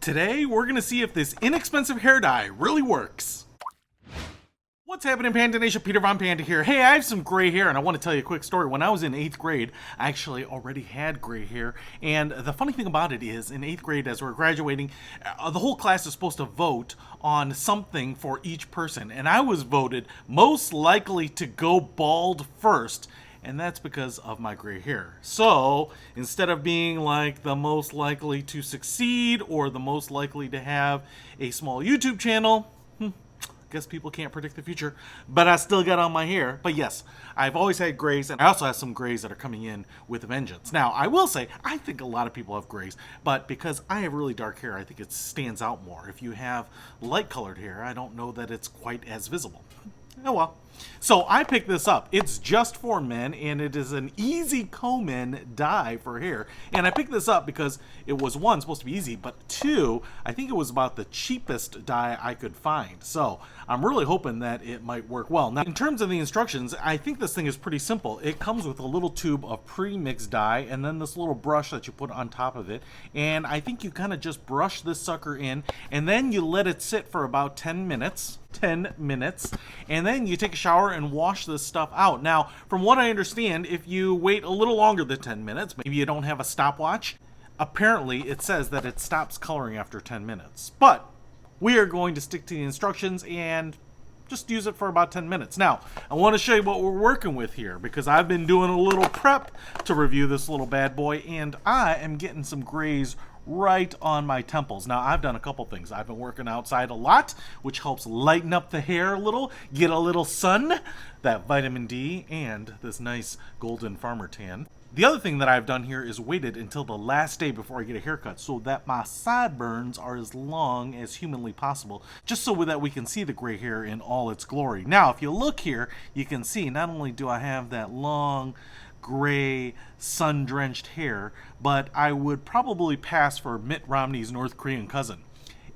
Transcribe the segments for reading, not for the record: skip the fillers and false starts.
Today, we're gonna see if this inexpensive hair dye really works. What's happening, Panda Nation? Peter Von Panda here. Hey, I have some gray hair, and I want to tell you a quick story. When I was in 8th grade, I actually already had gray hair, and the funny thing about it is, in 8th grade, as we're graduating, the whole class is supposed to vote on something for each person, and I was voted most likely to go bald first, and that's because of my gray hair. So, instead of being like the most likely to succeed or the most likely to have a small YouTube channel, guess people can't predict the future, but I still got on my hair. But yes, I've always had grays, and I also have some grays that are coming in with a vengeance. Now, I will say, I think a lot of people have grays, but because I have really dark hair, I think it stands out more. If you have light colored hair, I don't know that it's quite as visible. Oh well. So I picked this up. It's just for men, and it is an easy comb-in dye for hair. And I picked this up because it was, one, supposed to be easy, but two, I think it was about the cheapest dye I could find. So I'm really hoping that it might work well. Now, in terms of the instructions, I think this thing is pretty simple. It comes with a little tube of pre-mixed dye, and then this little brush that you put on top of it. And I think you kind of just brush this sucker in, and then you let it sit for about 10 minutes. 10 minutes, and then you take a shower and wash this stuff out. Now, from what I understand, if you wait a little longer than 10 minutes, maybe you don't have a stopwatch, apparently it says that it stops coloring after 10 minutes. But we are going to stick to the instructions and just use it for about 10 minutes. Now, I want to show you what we're working with here, because I've been doing a little prep to review this little bad boy, and I am getting some grays right on my temples. Now, I've done a couple things. I've been working outside a lot, which helps lighten up the hair a little, get a little sun, that vitamin D, and this nice golden farmer tan. The other thing that I've done here is waited until the last day before I get a haircut so that my sideburns are as long as humanly possible, just so that we can see the gray hair in all its glory. Now, if you look here, you can see not only do I have that long, gray, sun-drenched hair, but I would probably pass for Mitt Romney's North Korean cousin.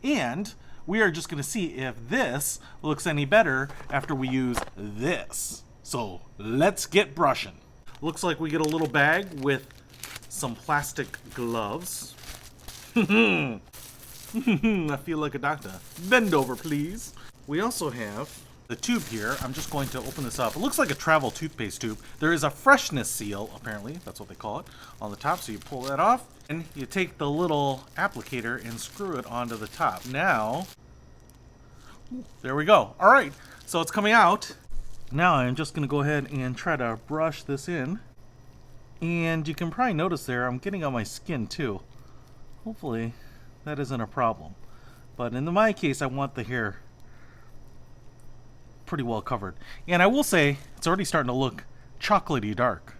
And we are just going to see if this looks any better after we use this. So let's get brushing. Looks like we get a little bag with some plastic gloves. I feel like a doctor. Bend over, please. We also have the tube here. I'm just going to open this up. It looks like a travel toothpaste tube. There is a freshness seal, apparently, that's what they call it, on the top. So you pull that off, and you take the little applicator and screw it onto the top. Now, there we go. All right, so it's coming out. Now I'm just going to go ahead and try to brush this in. And you can probably notice there, I'm getting on my skin too. Hopefully that isn't a problem. But in my case, I want the hair pretty well covered. And I will say, it's already starting to look chocolatey dark.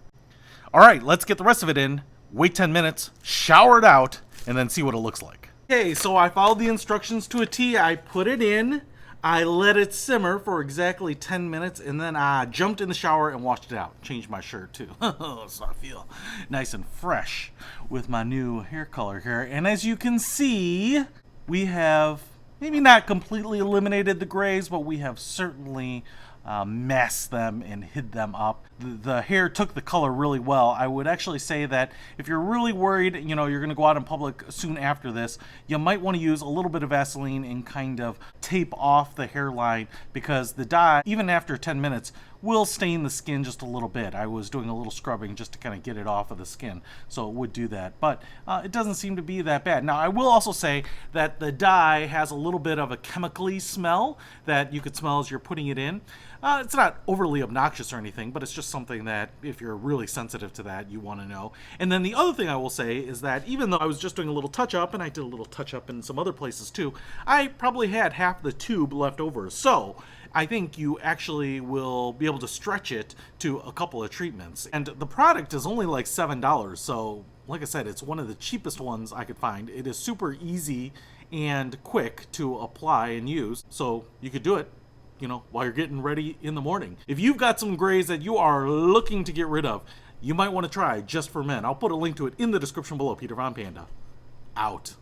All right, let's get the rest of it in, wait 10 minutes, shower it out, and then see what it looks like. Okay, so I followed the instructions to a T. I put it in, I let it simmer for exactly 10 minutes, and then I jumped in the shower and washed it out. Changed my shirt too, so I feel nice and fresh with my new hair color here. And as you can see, we have maybe not completely eliminated the grays, but we have certainly masked them and hid them up. The hair took the color really well. I would actually say that if you're really worried, you know, you're going to go out in public soon after this, you might want to use a little bit of Vaseline and kind of tape off the hairline, because the dye, even after 10 minutes, will stain the skin just a little bit. I was doing a little scrubbing just to kind of get it off of the skin, so it would do that. But it doesn't seem to be that bad. Now, I will also say that the dye has a little bit of a chemically smell that you could smell as you're putting it in. It's not overly obnoxious or anything, but it's just something that if you're really sensitive to that, you want to know. And then the other thing I will say is that even though I was just doing a little touch-up, and I did a little touch-up in some other places too, I probably had half the tube left over. So I think you actually will be able to stretch it to a couple of treatments. And the product is only like $7, so like I said, it's one of the cheapest ones I could find. It is super easy and quick to apply and use, so you could do it, you know, while you're getting ready in the morning. If you've got some grays that you are looking to get rid of, you might want to try Just for Men. I'll put a link to it in the description below. Peter Von Panda, out.